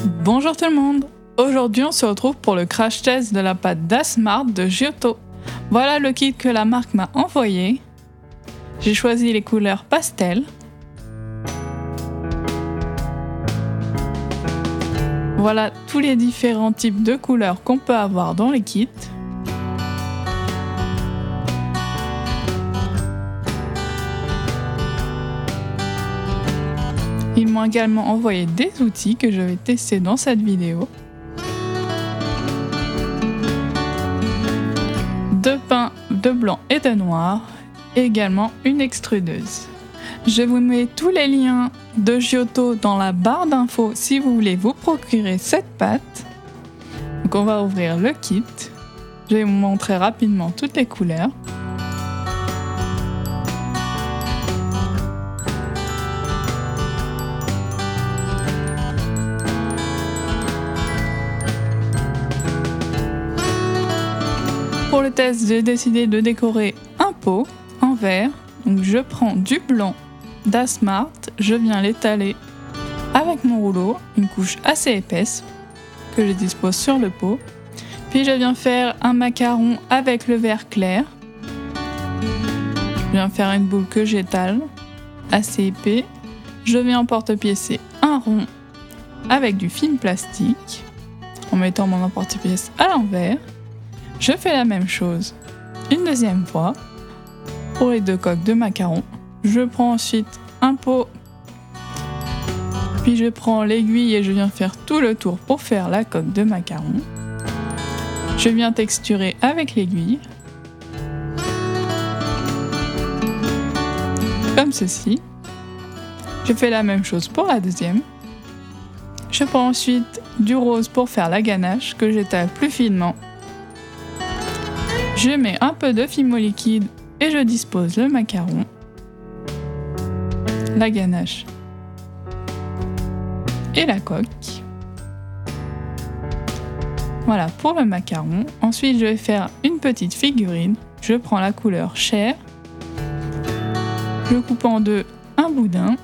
Bonjour tout le monde. Aujourd'hui on se retrouve pour le crash test de la pâte DASMart de Giotto. Voilà le kit que la marque m'a envoyé. J'ai choisi les couleurs pastel. Voilà tous les différents types de couleurs qu'on peut avoir dans les kits. Ils m'ont également envoyé des outils que je vais tester dans cette vidéo. 2 pains de blanc et de noir, et également une extrudeuse. Je vous mets tous les liens de Giotto dans la barre d'infos si vous voulez vous procurer cette pâte. Donc on va ouvrir le kit. Je vais vous montrer rapidement toutes les couleurs. Pour le test, j'ai décidé de décorer un pot en verre. Donc je prends du blanc DASMart, je viens l'étaler avec mon rouleau, une couche assez épaisse que je dispose sur le pot. Puis je viens faire un macaron avec le verre clair. Je viens faire une boule que j'étale, assez épais. Je viens en porte-pièce un rond avec du film plastique en mettant mon emporte-pièce à l'envers. Je fais la même chose une deuxième fois pour les 2 coques de macarons. Je prends ensuite un pot, puis je prends l'aiguille et je viens faire tout le tour pour faire la coque de macaron. Je viens texturer avec l'aiguille, comme ceci. Je fais la même chose pour la deuxième. Je prends ensuite du rose pour faire la ganache que j'étale plus finement. Je mets un peu de fimo liquide et je dispose le macaron, la ganache et la coque. Voilà pour le macaron. Ensuite, je vais faire une petite figurine. Je prends la couleur chair. Je coupe en deux un boudin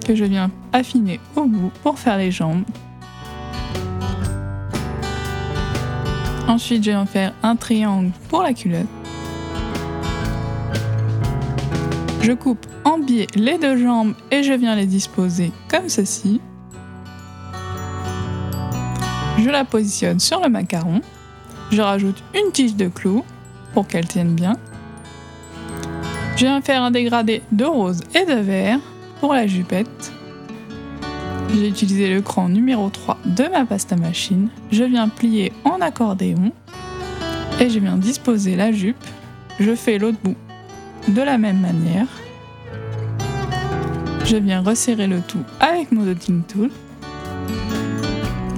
que je viens affiner au bout pour faire les jambes. Ensuite, je vais en faire un triangle pour la culotte. Je coupe en biais les 2 jambes et je viens les disposer comme ceci. Je la positionne sur le macaron. Je rajoute une tige de clou pour qu'elle tienne bien. Je viens faire un dégradé de rose et de vert pour la jupette. J'ai utilisé le cran numéro 3 de ma pasta machine. Je viens plier en accordéon et je viens disposer la jupe. Je fais l'autre bout de la même manière. Je viens resserrer le tout avec mon dotting tool.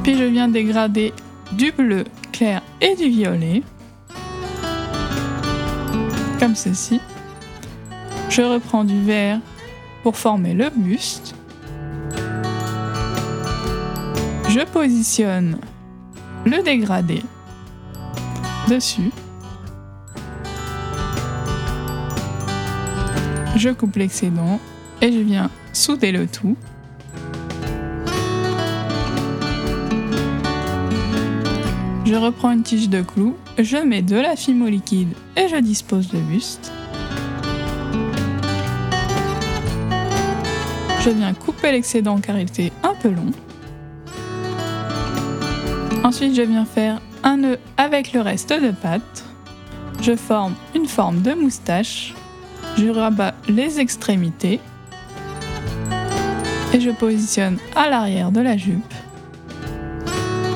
Puis je viens dégrader du bleu clair et du violet, comme ceci. Je reprends du vert pour former le buste. Je positionne le dégradé dessus. Je coupe l'excédent et je viens souder le tout. Je reprends une tige de clou, je mets de la fimo liquide et je dispose le buste. Je viens couper l'excédent car il était un peu long. Ensuite, je viens faire un nœud avec le reste de pâte. Je forme une forme de moustache. Je rabats les extrémités. Et je positionne à l'arrière de la jupe.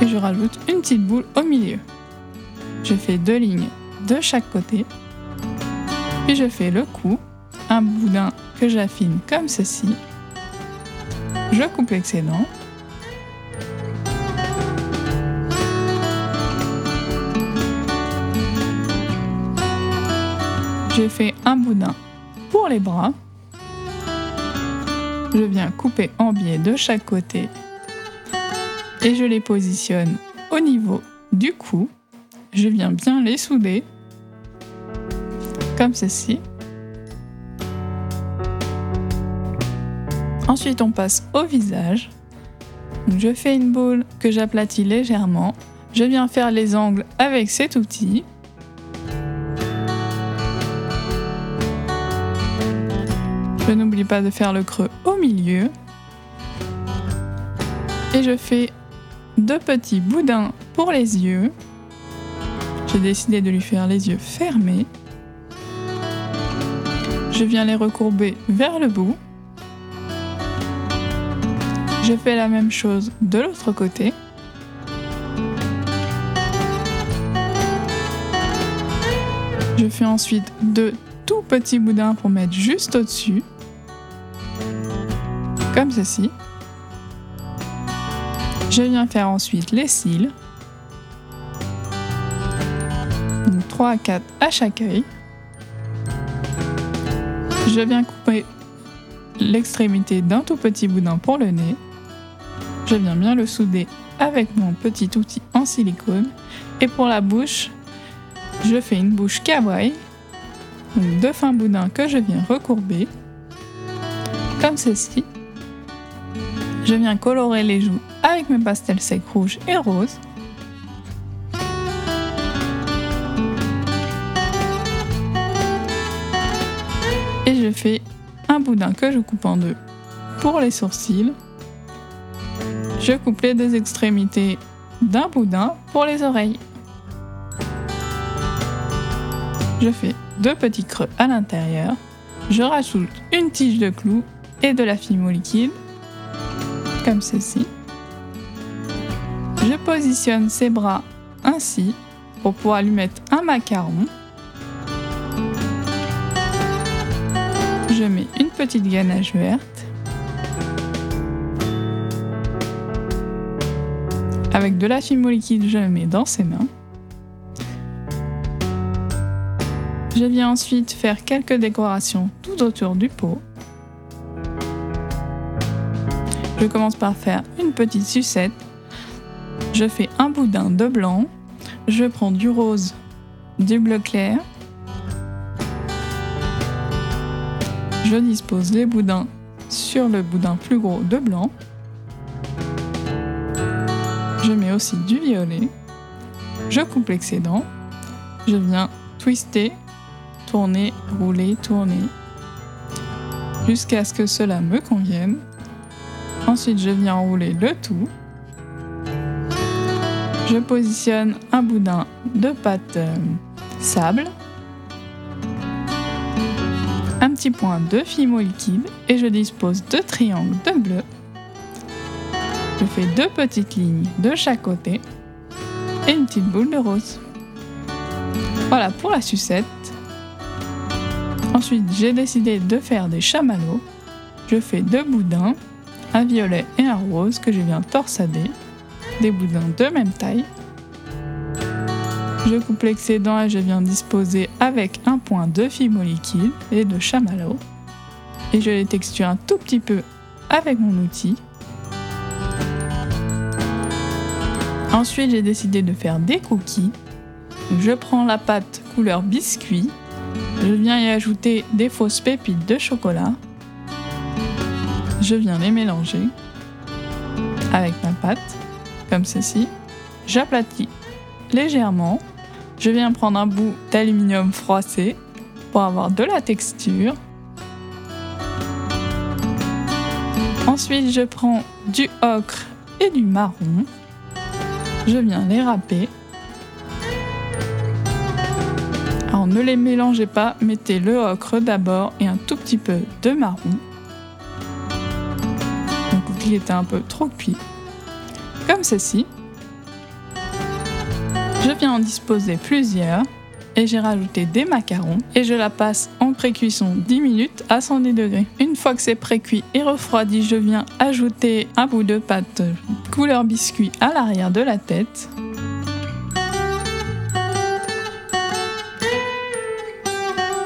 Et je rajoute une petite boule au milieu. Je fais 2 lignes de chaque côté. Puis je fais le cou, un boudin que j'affine comme ceci. Je coupe l'excédent. J'ai fait un boudin pour les bras. Je viens couper en biais de chaque côté et je les positionne au niveau du cou. Je viens bien les souder, comme ceci. Ensuite, on passe au visage. Donc, je fais une boule que j'aplatis légèrement. Je viens faire les angles avec cet outil. Je n'oublie pas de faire le creux au milieu. Et je fais 2 petits boudins pour les yeux. J'ai décidé de lui faire les yeux fermés. Je viens les recourber vers le bout. Je fais la même chose de l'autre côté. Je fais ensuite 2 tout petits boudins pour mettre juste au-dessus. Comme ceci. Je viens faire ensuite les cils. Donc 3 à 4 à chaque œil. Je viens couper l'extrémité d'un tout petit boudin pour le nez. Je viens bien le souder avec mon petit outil en silicone. Et pour la bouche, je fais une bouche kawaii. Donc 2 fins boudins que je viens recourber. Comme ceci. Je viens colorer les joues avec mes pastels secs rouges et roses. Et je fais un boudin que je coupe en 2 pour les sourcils. Je coupe les 2 extrémités d'un boudin pour les oreilles. Je fais 2 petits creux à l'intérieur. Je rajoute une tige de clou et de la fimo liquide, comme ceci. Je positionne ses bras ainsi pour pouvoir lui mettre un macaron. Je mets une petite ganache verte. Avec de la fimo liquide, je le mets dans ses mains. Je viens ensuite faire quelques décorations tout autour du pot. Je commence par faire une petite sucette. Je fais un boudin de blanc. Je prends du rose, du bleu clair. Je dispose les boudins sur le boudin plus gros de blanc. Je mets aussi du violet. Je coupe l'excédent. Je viens twister, tourner, rouler, tourner, jusqu'à ce que cela me convienne. Ensuite, je viens enrouler le tout. Je positionne un boudin de pâte sable, un petit point de fimo liquide et je dispose 2 triangles de bleu. Je fais 2 petites lignes de chaque côté et une petite boule de rose. Voilà pour la sucette. Ensuite, j'ai décidé de faire des chamallows. Je fais 2 boudins, un violet et un rose que je viens torsader, des boudins de même taille. Je coupe l'excédent et je viens disposer avec un point de fimo liquide et de chamallow. Et je les texture un tout petit peu avec mon outil. Ensuite, j'ai décidé de faire des cookies. Je prends la pâte couleur biscuit. Je viens y ajouter des fausses pépites de chocolat. Je viens les mélanger avec ma pâte, comme ceci. J'aplatis légèrement. Je viens prendre un bout d'aluminium froissé pour avoir de la texture. Ensuite, je prends du ocre et du marron. Je viens les râper. Alors ne les mélangez pas, mettez le ocre d'abord et un tout petit peu de marron. Mon cookie était un peu trop cuit. Comme ceci. Je viens en disposer plusieurs et j'ai rajouté des macarons et je la passe en pré-cuisson 10 minutes à 110 degrés. Une fois que c'est pré-cuit et refroidi, je viens ajouter un bout de pâte couleur biscuit à l'arrière de la tête.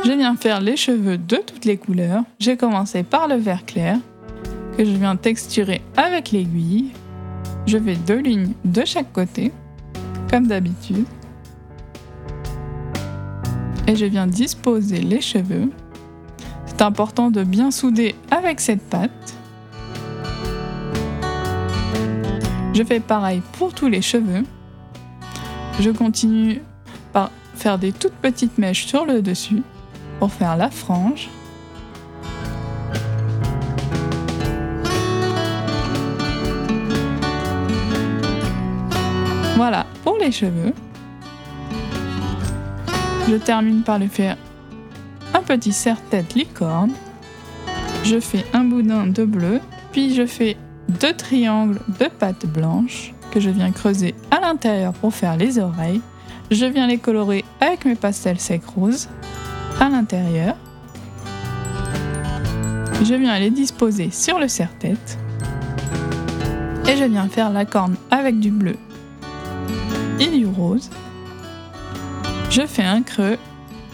Je viens faire les cheveux de toutes les couleurs. J'ai commencé par le vert clair que je viens texturer avec l'aiguille. Je fais 2 lignes de chaque côté, comme d'habitude. Et je viens disposer les cheveux. C'est important de bien souder avec cette pâte. Je fais pareil pour tous les cheveux. Je continue par faire des toutes petites mèches sur le dessus pour faire la frange. Voilà pour les cheveux. Je termine par lui faire un petit serre-tête licorne. Je fais un boudin de bleu, puis je fais 2 triangles de pâte blanche que je viens creuser à l'intérieur pour faire les oreilles. Je viens les colorer avec mes pastels secs roses à l'intérieur. Je viens les disposer sur le serre-tête. Et je viens faire la corne avec du bleu et du rose. Je fais un creux,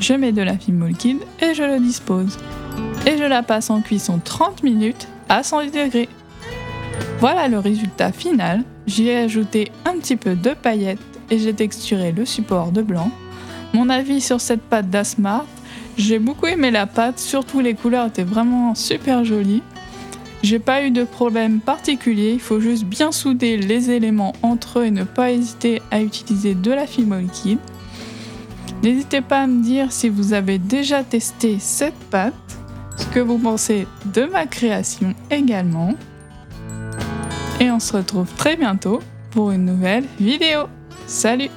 je mets de la fime liquide et je le dispose. Et je la passe en cuisson 30 minutes à 110 degrés. Voilà le résultat final. J'y ai ajouté un petit peu de paillettes et j'ai texturé le support de blanc. Mon avis sur cette pâte d'Asmart, j'ai beaucoup aimé la pâte, surtout les couleurs étaient vraiment super jolies. J'ai pas eu de problème particulier, il faut juste bien souder les éléments entre eux et ne pas hésiter à utiliser de la fime liquide. N'hésitez pas à me dire si vous avez déjà testé cette pâte, ce que vous pensez de ma création également. Et on se retrouve très bientôt pour une nouvelle vidéo. Salut!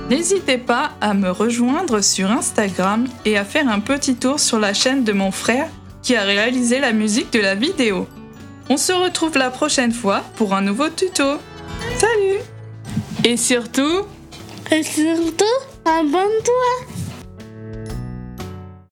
N'hésitez pas à me rejoindre sur Instagram et à faire un petit tour sur la chaîne de mon frère qui a réalisé la musique de la vidéo. On se retrouve la prochaine fois pour un nouveau tuto. Salut! Et surtout, abonne-toi!